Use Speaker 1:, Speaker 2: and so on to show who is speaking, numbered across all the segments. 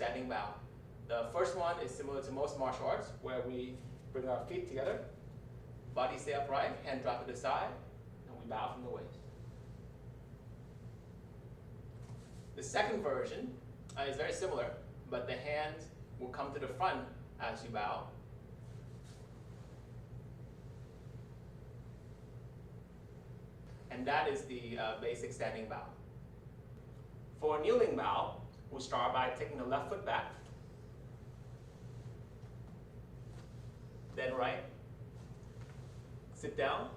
Speaker 1: standing bow. The first one is similar to most martial arts, where we bring our feet together, body stay upright, hand drop to the side, and we bow from the waist. The second version is very similar, but the hands will come to the front as you bow. And that is the basic standing bow. For a kneeling bow, we'll start by taking the left foot back, then right. Sit down.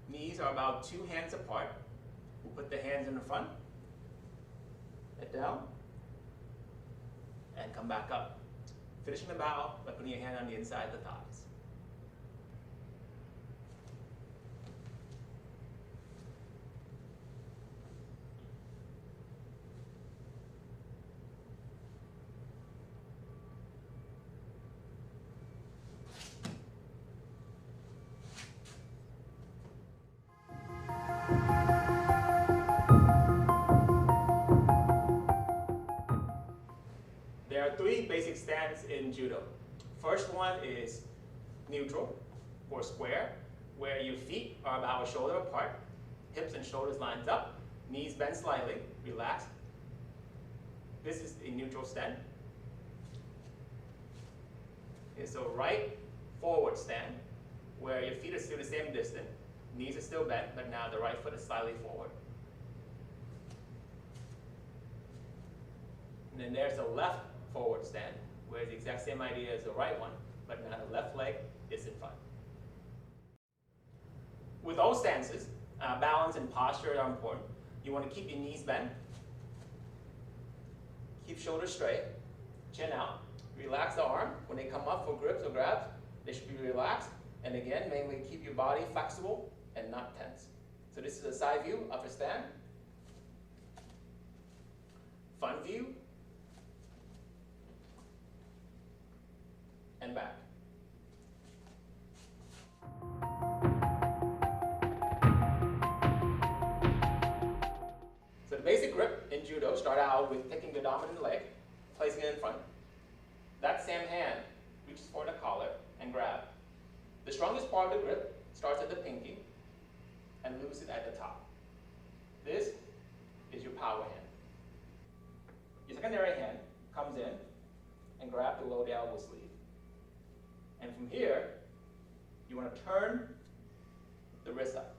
Speaker 1: Knees are about 2 hands apart. We'll put the hands in the front, head down, and come back up. Finishing the bow by putting your hand on the inside of the thighs. There are 3 basic stands in judo. First one is neutral or square, where your feet are about a shoulder apart, hips and shoulders lined up, knees bend slightly, relax. This is a neutral stand. Okay, so right forward stand, where your feet are still the same distance, knees are still bent, but now the right foot is slightly forward. And then there's a left forward stand, where it's the exact same idea as the right one, but now the left leg is in front. With all stances, balance and posture are important. You want to keep your knees bent, keep shoulders straight, chin out, relax the arm. When they come up for grips or grabs, they should be relaxed. And again, mainly keep your body flexible and not tense. So this is a side view of a stand. Front view. And back. So the basic grip in judo start out with taking the dominant leg, placing it in front. That same hand reaches for the collar and grab. The strongest part of the grip starts at the pinky and loses it at the top. This is your power hand. Your secondary hand comes in and grab below the elbow sleeve. And from here, you want to turn the wrist up.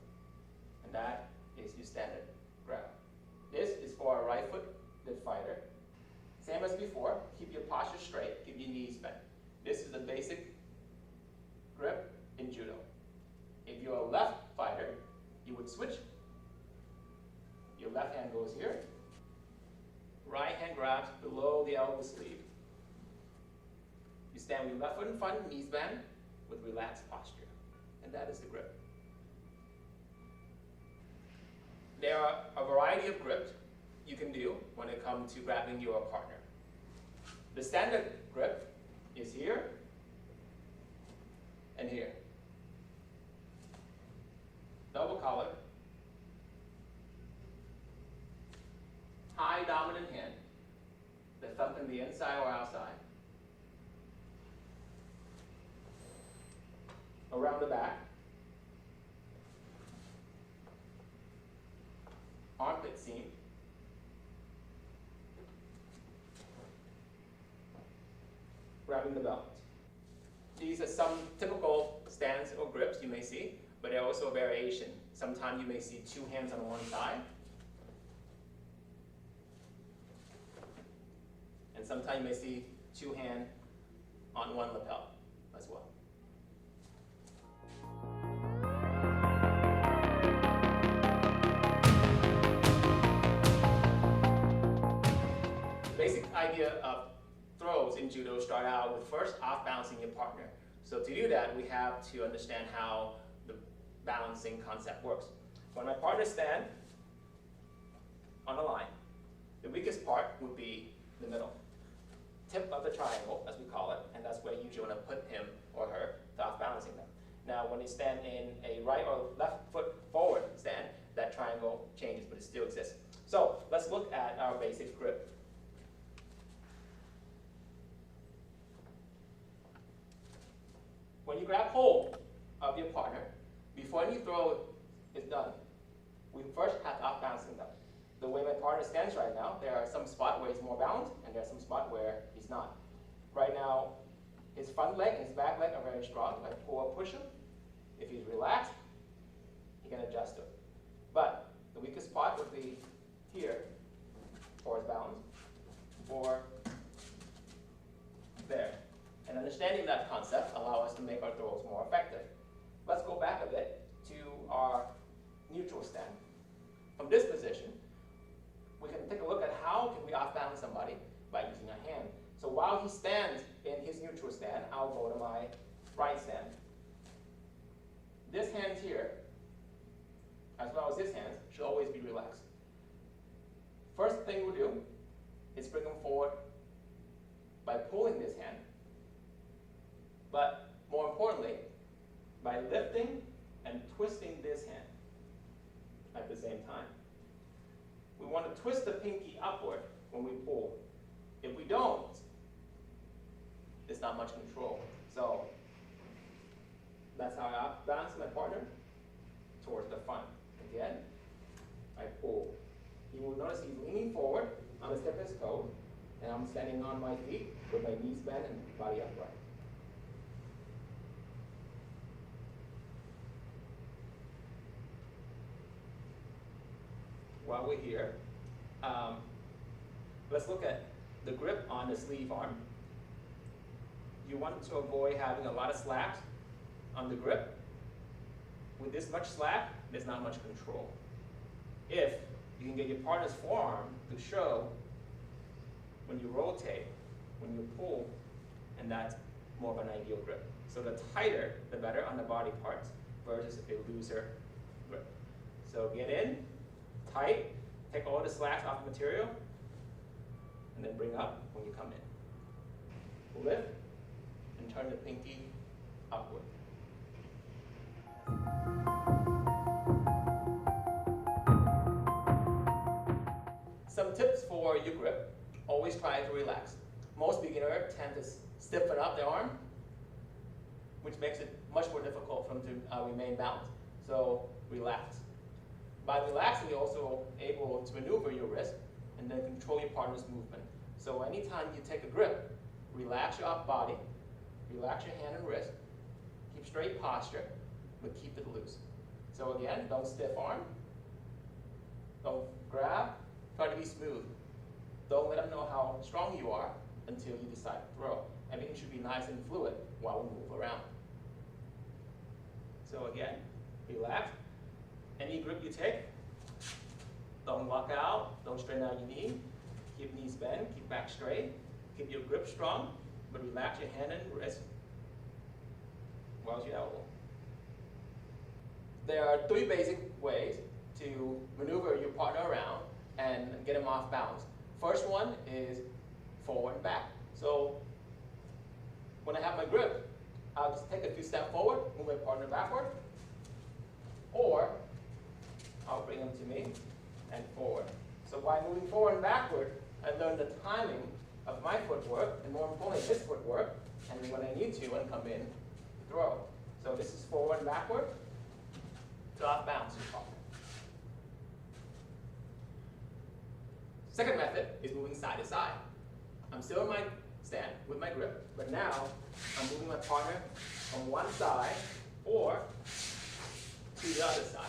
Speaker 1: And that is your standard grab. This is for a right-footed fighter. Same as before, keep your posture straight, keep your knees bent. This is the basic grip in judo. If you're a left fighter, you would switch. Your left hand goes here. Right hand grabs below the elbow sleeve. You stand with your left foot in front, knees bent, with relaxed posture. And that is the grip. There are a variety of grips you can do when it comes to grabbing your partner. The standard grip is here and here. Double collar. High dominant hand. The thumb can be inside or outside. Around the back. Armpit seam. Grabbing the belt. These are some typical stands or grips you may see, but there are also a variation. Sometimes you may see 2 hands on one side. And sometimes you may see 2 hands on one lapel as well. The basic idea of throws in judo start out with first off balancing your partner. So to do that, we have to understand how the balancing concept works. When my partner stands on a line, the weakest part would be the middle. Tip of the triangle, as we call it, and that's where you usually want to put him or her to off balancing them. Now, when they stand in a right or left foot forward stand, that triangle changes, but it still exists. So let's look at our basic grip. you grab hold of your partner, before any throw is done, we first have to off-balancing them. The way my partner stands right now, there are some spots where he's more balanced, and there are some spots where he's not. Right now, his front leg and his back leg are very strong. If I pull or push him, if he's relaxed, he can adjust to it. But the weakest spot would be here, for his balance, or there. And understanding that concept allows us to make our throws more effective. Let's go back a bit to our neutral stand. From this position, we can take a look at how can we off-balance somebody by using a hand. So while he stands in his neutral stand, I'll go to my right stand. This hand here, as well as his hands, should always be relaxed. First thing we'll do is bring him forward by pulling this hand, but more importantly, by lifting and twisting this hand at the same time. We want to twist the pinky upward when we pull. If we don't, it's not much control. So that's how I balance my partner towards the front. Again, I pull. You will notice he's leaning forward on the tip of his toe, and I'm standing on my feet with my knees bent and body upright. While we're here, let's look at the grip on the sleeve arm. You want to avoid having a lot of slack on the grip. With this much slack, there's not much control. If you can get your partner's forearm to show when you rotate, when you pull, and that's more of an ideal grip. So the tighter, the better on the body parts versus a looser grip. So get in, tight, take all the slacks off the material, and then bring up when you come in. Lift, and turn the pinky upward. Some tips for your grip: always try to relax. Most beginners tend to stiffen up their arm, which makes it much more difficult for them to remain balanced. So relax. By relaxing, you're also able to maneuver your wrist and then control your partner's movement. So anytime you take a grip, relax your upper body, relax your hand and wrist, keep straight posture, but keep it loose. So again, don't stiff arm, don't grab, try to be smooth. Don't let them know how strong you are until you decide to throw. Everything should be nice and fluid while we move around. So again, relax. Any grip you take, don't lock out, don't straighten out your knee. Keep knees bent, keep back straight, keep your grip strong, but relax your hand and wrist while your elbow. There are 3 basic ways to maneuver your partner around and get him off balance. First one is forward and back. So when I have my grip, I'll just take a few steps forward, move my partner backward, or I'll bring him to me and forward. So by moving forward and backward, I learn the timing of my footwork, and more importantly, his footwork, and when I need to, and come in, throw. So this is forward and backward to off balance your partner. Second method is moving side to side. I'm still in my stand with my grip, but now I'm moving my partner from one side or to the other side.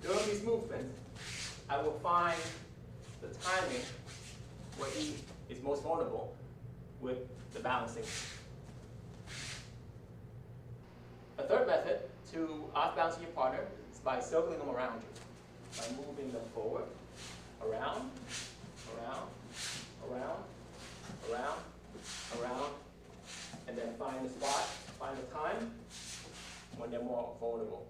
Speaker 1: During these movements, I will find the timing where he is most vulnerable with the balancing. A third method to off-balancing your partner is by circling them around you, by moving them forward, around, around, around, around, around, and then find the spot, find the time when they're more vulnerable.